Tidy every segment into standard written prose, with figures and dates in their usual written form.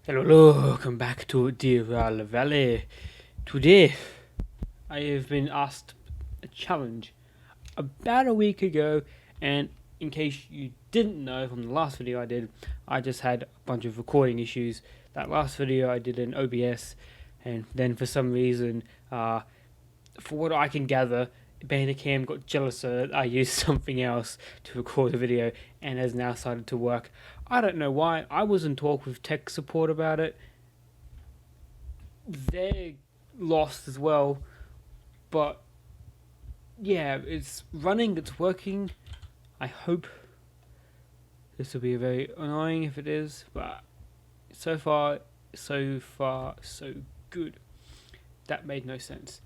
Hello, welcome back to Derail Valley. Today, I have been asked a challenge about a week ago, and in case you didn't know from the last video I did, I just had a bunch of recording issues. That last video I did in OBS, and then for some reason, for what I can gather, Bandicam got jealous that I used something else to record the video and has now started to work. I don't know why. I was in talk with tech support about it. They're lost as well, but yeah, it's running, it's working. I hope this will be very annoying if it is, but so far, so good. That made no sense.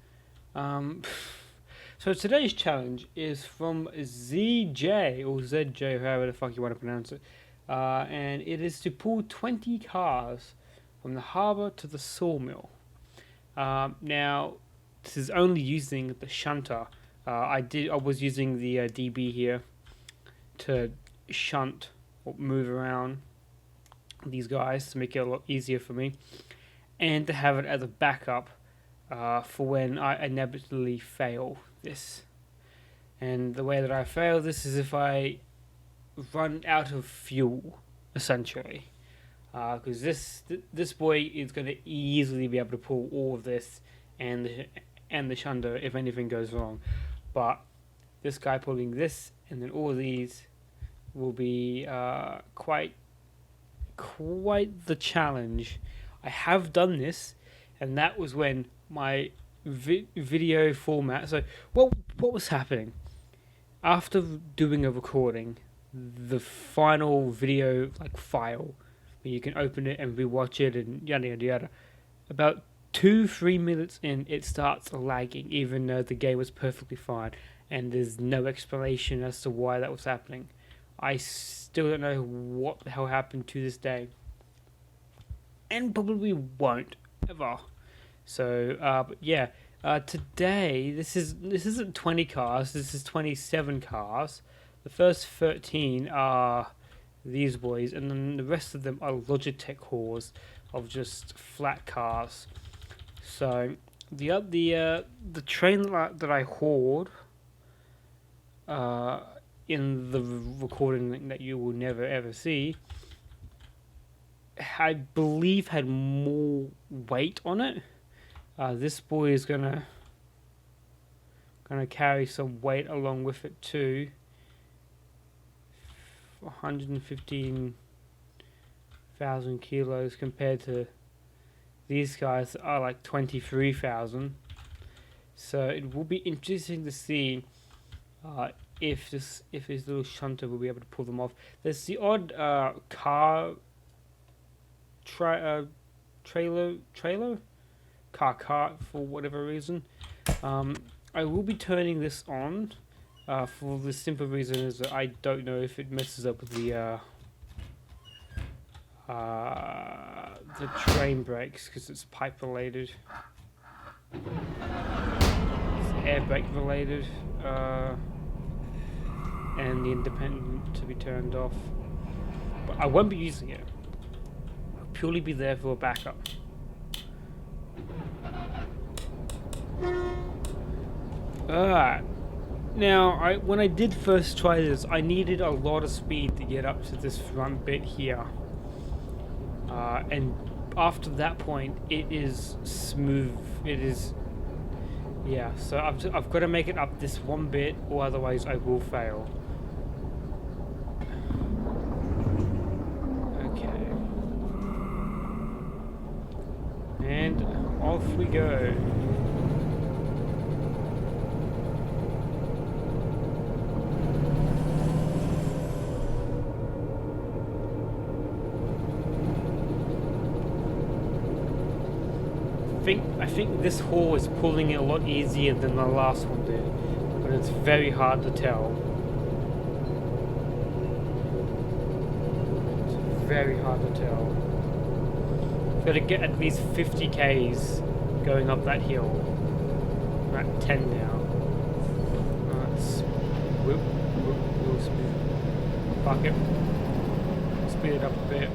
So today's challenge is from ZJ, or ZJ, however the fuck you want to pronounce it. And it is to pull 20 cars from the harbour to the sawmill. Now, this is only using the shunter. I was using the DB here to shunt or move around these guys to make it a lot easier for me, and to have it as a backup for when I inevitably fail this. And the way that I fail this is if I run out of fuel, essentially. Because this boy is going to easily be able to pull all of this and the shunter if anything goes wrong. But this guy pulling this and then all of these will be quite the challenge. I have done this, and that was when my video format. So what was happening after doing a recording? The final video file where you can open it and rewatch it and yada yada yada. About 2-3 minutes in, it starts lagging, even though the game was perfectly fine, and there's no explanation as to why that was happening. I still don't know what the hell happened to this day, and probably won't ever. So, but yeah, today this isn't 20 cars. This is 27 cars. The first 13 are these boys, and then the rest of them are Logitech cores of just flat cars. So the train that I hoard in the recording that you will never ever see, I believe had more weight on it. This boy is gonna carry some weight along with it too. 115,000 kilos compared to these guys that are like 23,000. So it will be interesting to see if his little shunter will be able to pull them off. There's the odd car trailer cart for whatever reason. I will be turning this on. For the simple reason is that I don't know if it messes up with the train brakes, because it's pipe related. It's air brake related, and the independent to be turned off. But I won't be using it. I'll purely be there for a backup. Alright. Now, when I did first try this, I needed a lot of speed to get up to this front bit here. And after that point, it is smooth. It is... Yeah, so I've got to make it up this one bit, or otherwise I will fail. Okay. And off we go. I think this haul is pulling it a lot easier than the last one did, but it's very hard to tell. It's very hard to tell. Got to get at least 50 k's going up that hill. We're at 10 now. Let's whoop, speed. Fuck it. Speed it up a bit.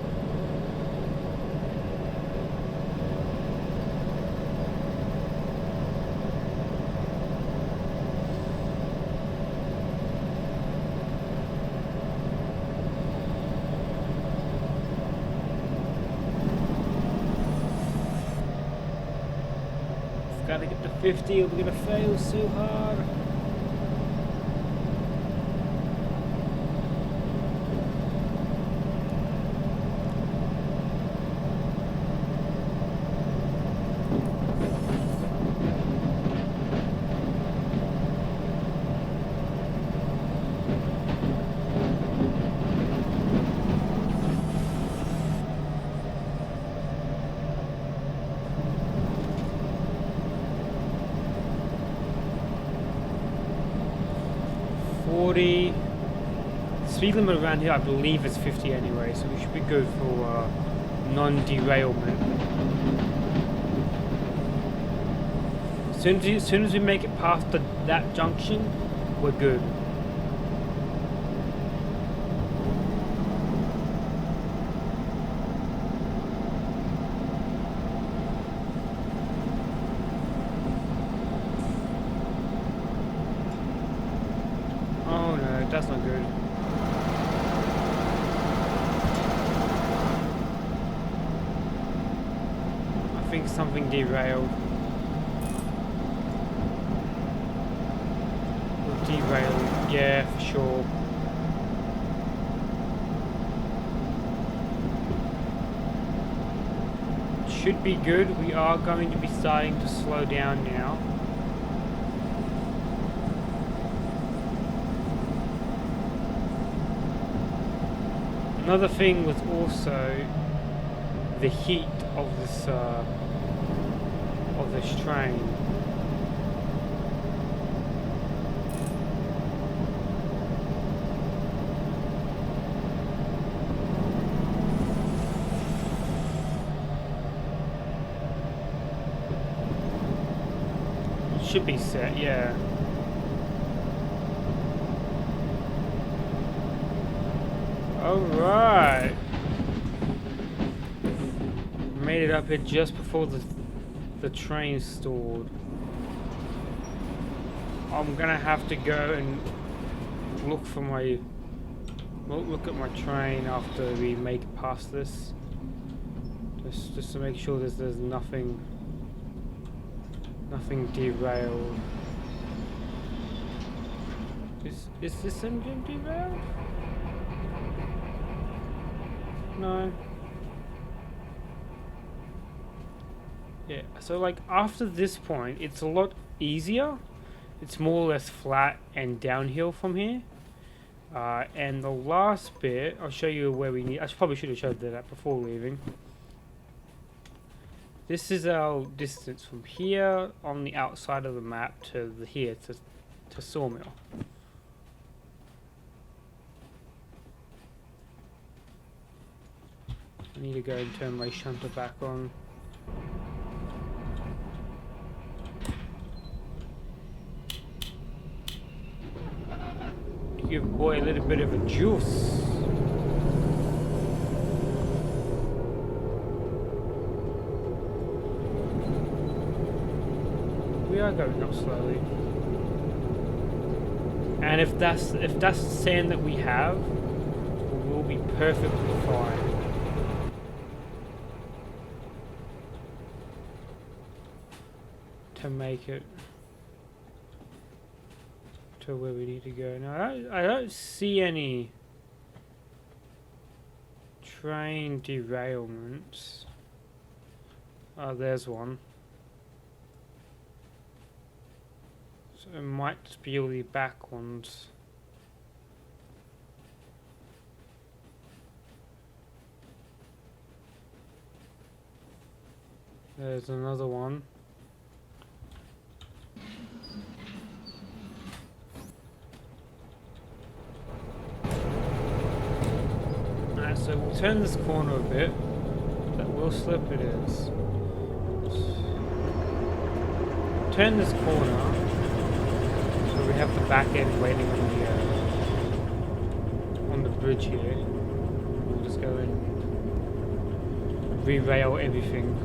Gotta get to 50 or we're gonna fail so hard. Speed limit around here, I believe, is 50 anyway, so we should be good for non-derailment. As soon as we make it past that junction, we're good. Oh no, that's not good. I think something derailed. Or derailed, yeah, for sure. Should be good. We are going to be starting to slow down now. Another thing was also the heat of this train. It should be set, yeah. Alright. Made it up here just before the train stalled. I'm gonna have to go and look for look at my train after we make it past this. Just to make sure there's nothing derailed. Is this engine derailed? No. Yeah, so like after this point, it's a lot easier. It's more or less flat and downhill from here. And the last bit, I'll show you where we need. I probably should have showed that before leaving. This is our distance from here on the outside of the map to here to Sawmill. I need to go and turn my shunter back on. Give boy a little bit of a juice. We are going up slowly. And if that's the sand that we have, we'll be perfectly fine. To make it to where we need to go. Now I don't see any train derailments. Oh, there's one. So it might just be all the back ones. There's another one. So we'll turn this corner a bit. That will slip, it is. Turn this corner. So we have the back end waiting on the bridge here. We'll just go and re-rail everything.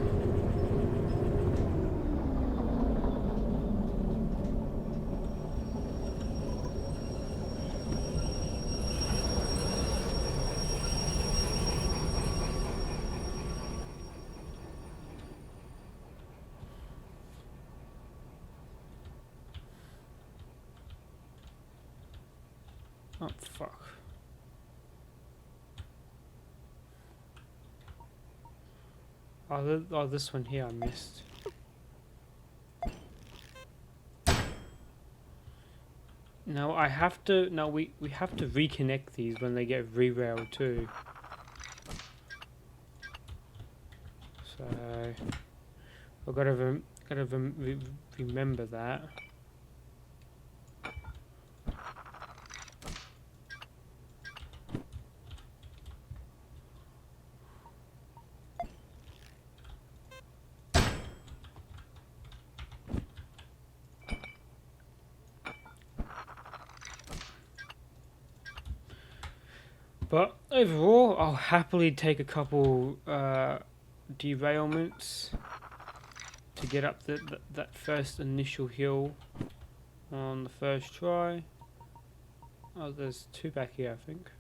Oh, fuck. Oh, this one here I missed. No, I have to. No, we have to reconnect these when they get re-railed too. So I've got to remember that. But overall, I'll happily take a couple derailments to get up that first initial hill on the first try. Oh, there's two back here, I think.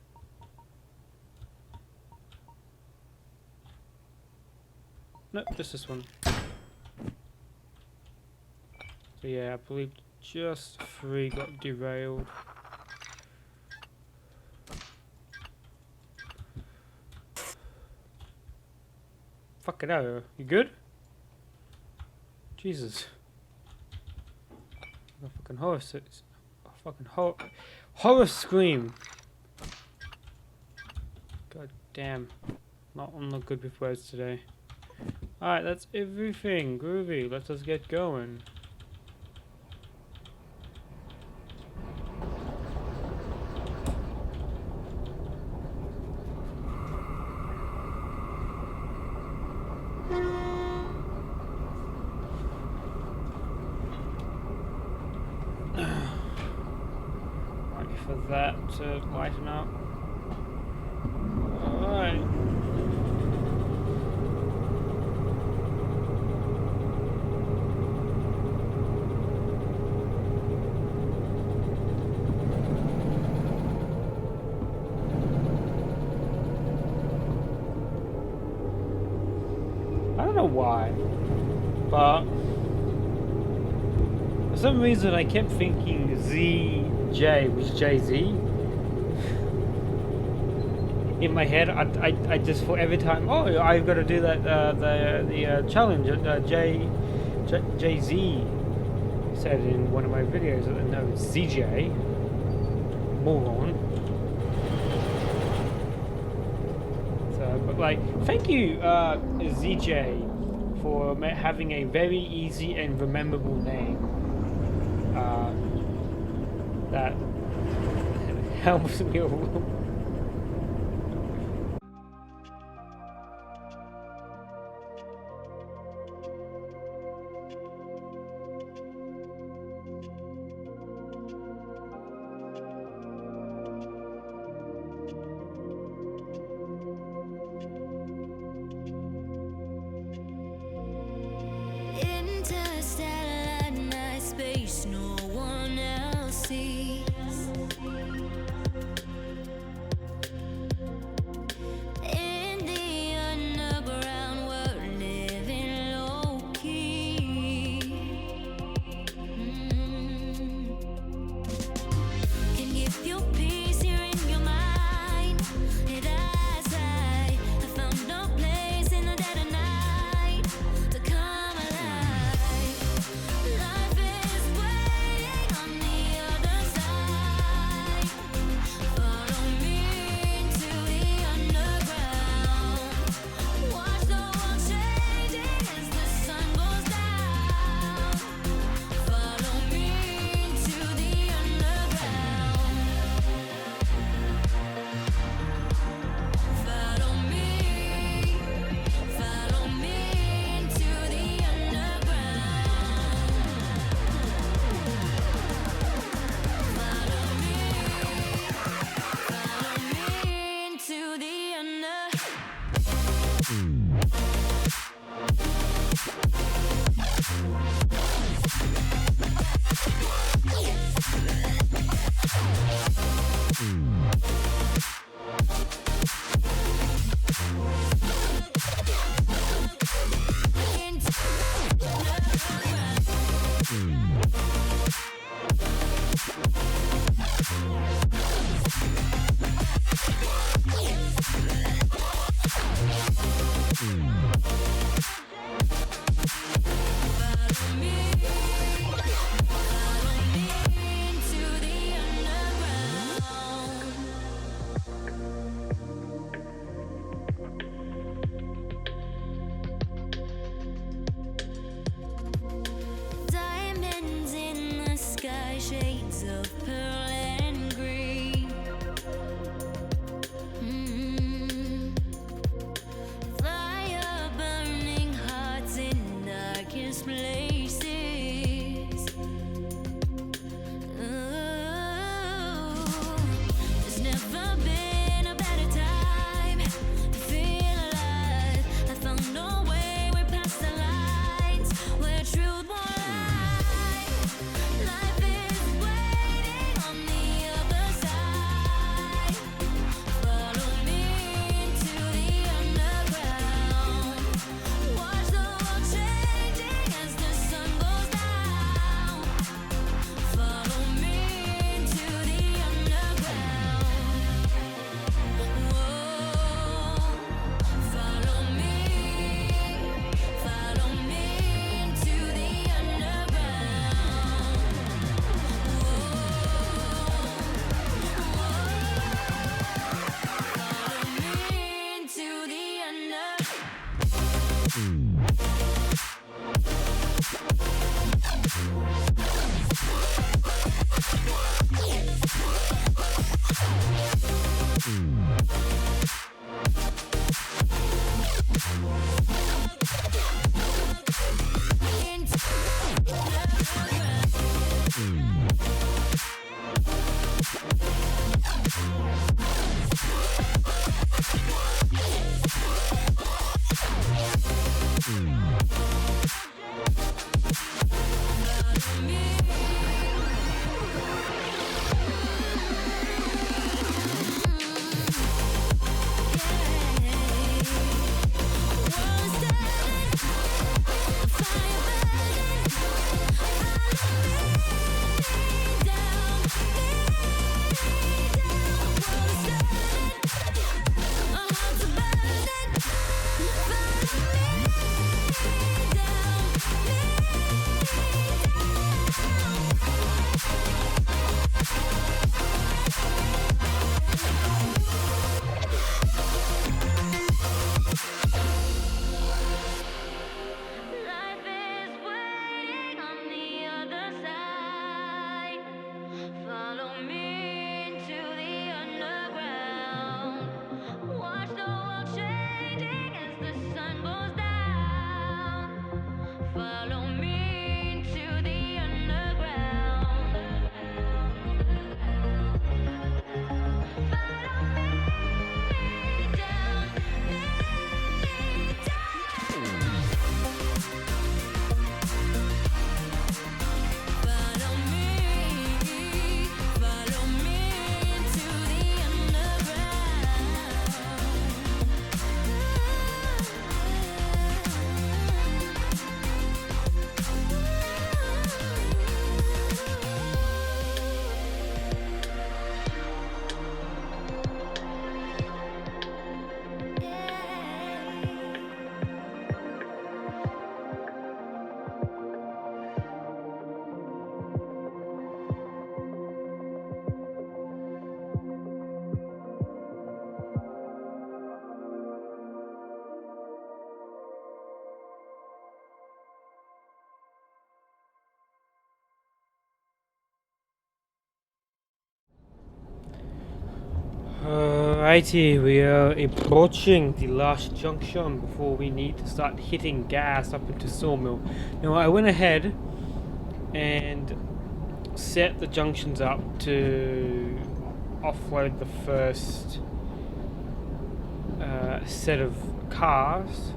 Nope, just this one. So yeah, I believe just 3 got derailed. Fucking hell, you good? Jesus. A fucking horror, a fucking horror scream. God damn. I'm not good with words today. Alright, that's everything. Groovy. Let us get going. Wait for that to lighten up. Alright. I don't know why, but for some reason I kept thinking ZJ was Jay-Z. In my head, I just thought every time, oh, I've got to do that the challenge. Jay-Z said in one of my videos that no, it's ZJ. Moron. So, but like, thank you, ZJ, for having a very easy and rememberable name. That helps me a lot. Interstellar night space, no one else sees. Alrighty, we are approaching the last junction before we need to start hitting gas up into Sawmill. Now I went ahead and set the junctions up to offload the first set of cars,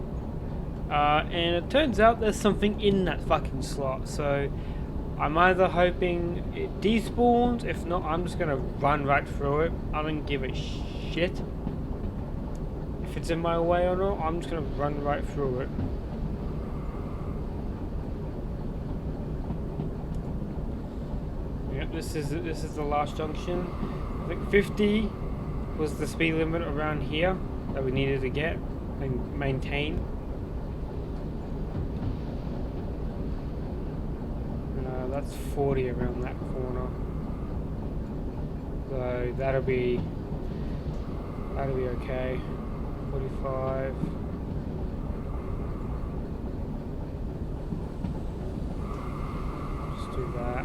and it turns out there's something in that fucking slot, so I'm either hoping it despawns. If not, I'm just gonna run right through it. I don't give a shit if it's in my way or not. I'm just gonna run right through it. Yep, this is the last junction. I think 50 was the speed limit around here that we needed to get and maintain. That's 40 around that corner, so that'll be okay. 45. Just do that.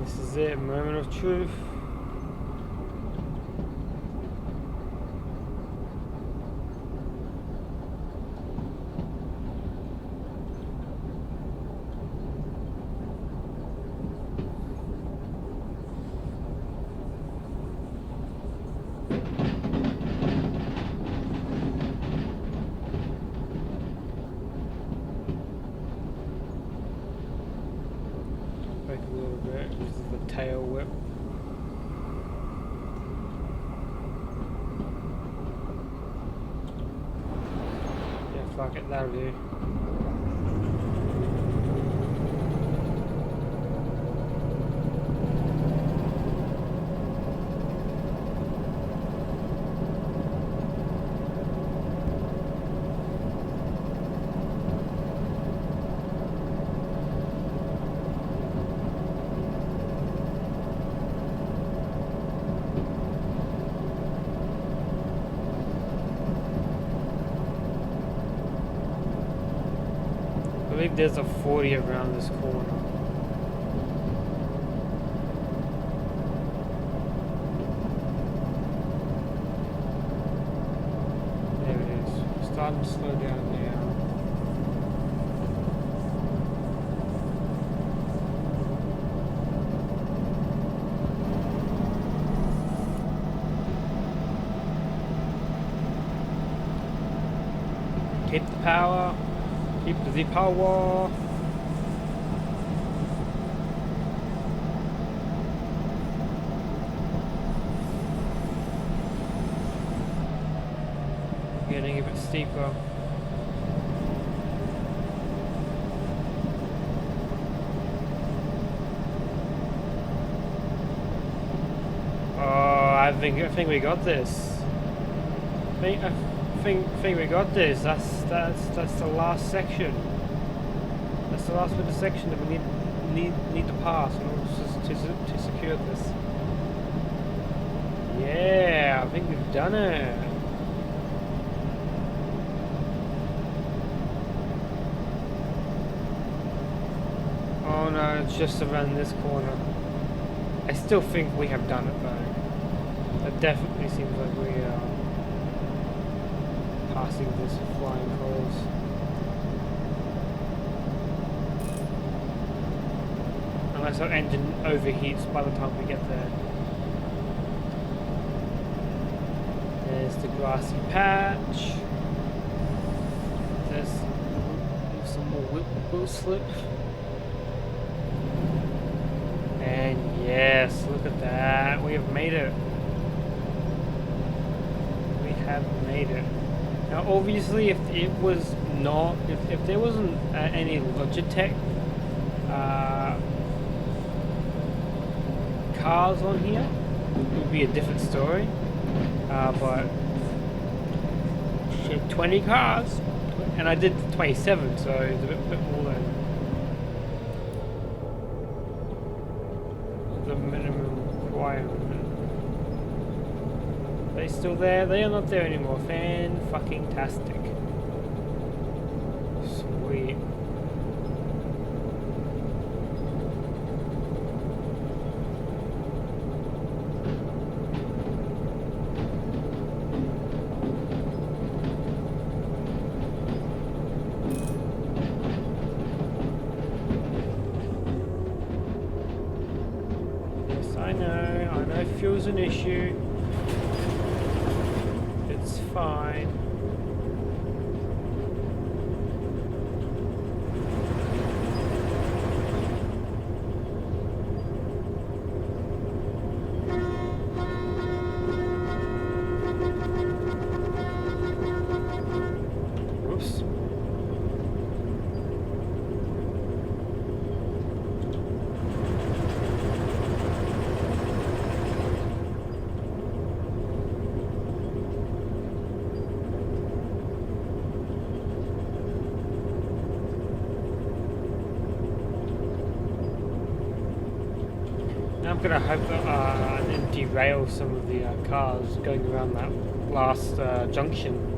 This is it, moment of truth. A little bit. This is the tail whip. Yeah, fuck it, that'll do. believe there's a 40 around this corner. There it is. Starting to slow down now. Keep the power. Keep the power. Getting a bit steeper. Oh, I think we got this. I think we got this. That's the last section. That's the last bit of section that we need to pass in order to secure this. Yeah, I think we've done it. Oh no, it's just around this corner. I still think we have done it though. That definitely seems like we are passing this with flying colours. Unless our engine overheats by the time we get there. There's the grassy patch. There's some more wheel slip. And yes, look at that. We have made it. We have made it. Now obviously if it was not, if there wasn't any Logitech cars on here, it would be a different story. But shit, 20 cars, and I did 27, so it's a bit more than the minimum requirement. Are they still there? They are not there anymore. Fan-fucking-tastic. Sweet. I know fuel's an issue. It's fine. Whoops. I'm gonna hope that it derail some of the cars going around that last junction.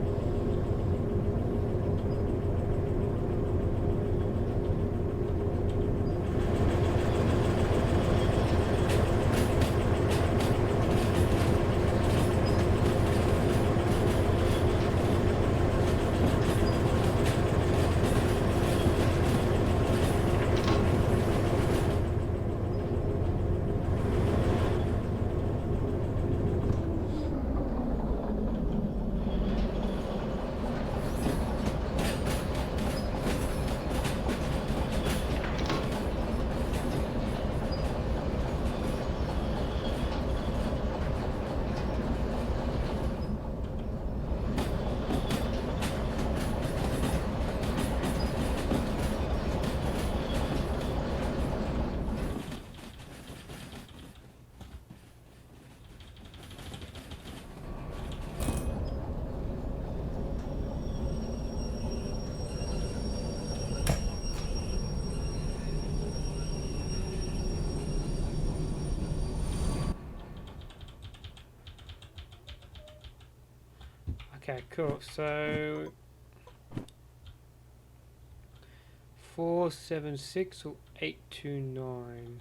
Okay, cool. So 476 or 829?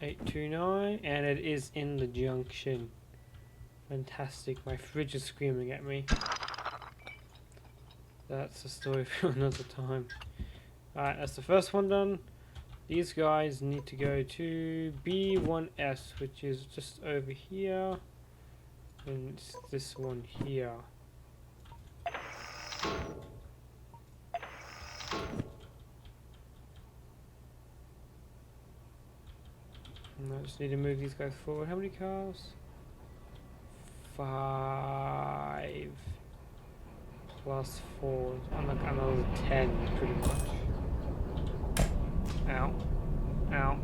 829, and it is in the junction. Fantastic. My fridge is screaming at me. That's a story for another time. Alright, that's the first one done. These guys need to go to B1S, which is just over here. And it's this one here. And I just need to move these guys forward. How many cars? 5 plus 4. I'm like another 10 pretty much. Ow. Ow.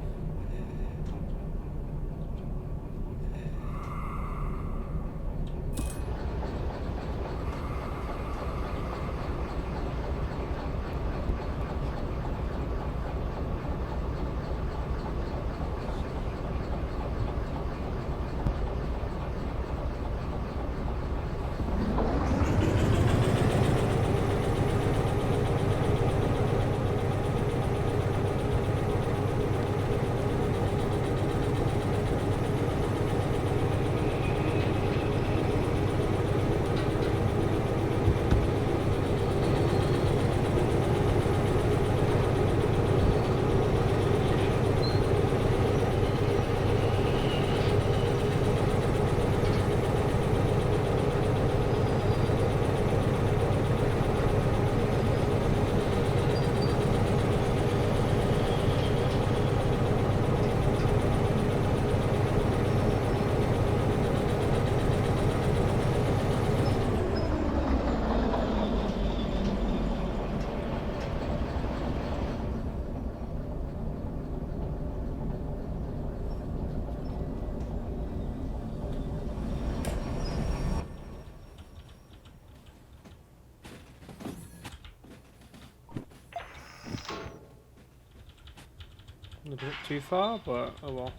A bit too far, but oh well.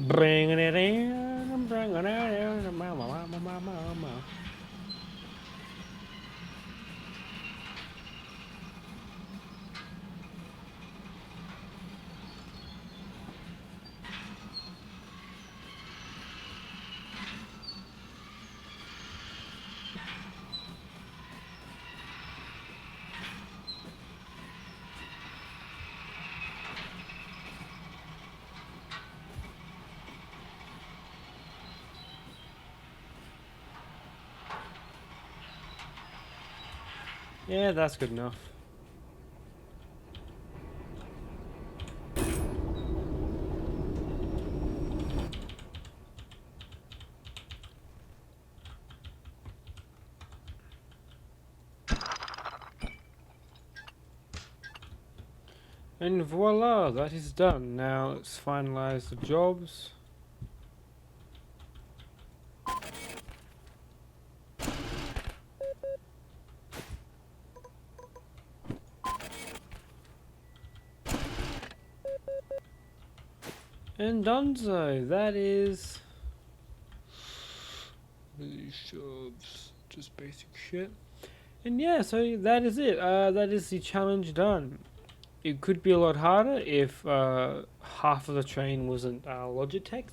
Bringing it in, I'm bringing it in, mama. Yeah, that's good enough. And voila, that is done. Now let's finalize the jobs. And donezo, that is these jobs, just basic shit. And yeah, so that is it. That is the challenge done. It could be a lot harder if half of the train wasn't Logitech,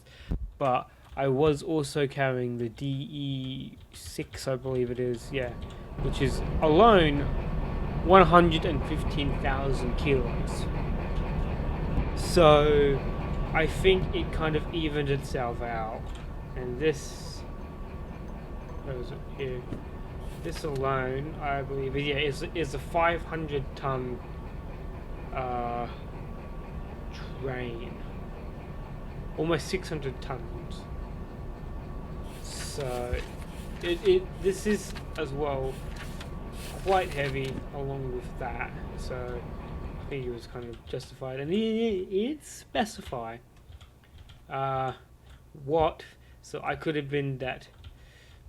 but I was also carrying the DE6, I believe it is, yeah, which is alone 115,000 kilos. So I think it kind of evened itself out. And this, where is it here? This alone, I believe, yeah, is a 500-ton train, almost 600 tons. So this is as well quite heavy along with that. So I think it was kind of justified, and it specify what. So I could have been that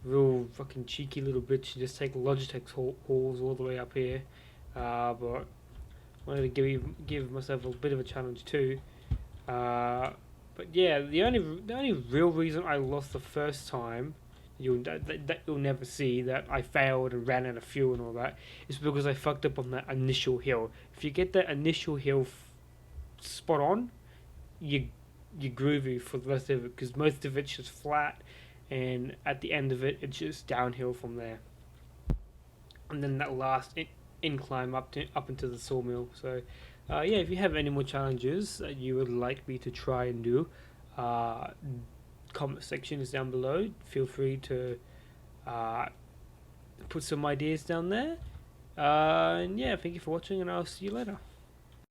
real fucking cheeky little bitch and just take Logitech's hauls all the way up here, but wanted to give myself a bit of a challenge too. But yeah, the only real reason I lost the first time, that you'll never see, that I failed and ran out of fuel and all that, is because I fucked up on that initial hill. If you get that initial hill spot on, you groovy for the rest of it, because most of it's just flat, and at the end of it, it's just downhill from there. And then that last incline up into the sawmill. So, yeah, if you have any more challenges that you would like me to try and do, comment section is down below. Feel free to put some ideas down there. And yeah, thank you for watching, and I'll see you later.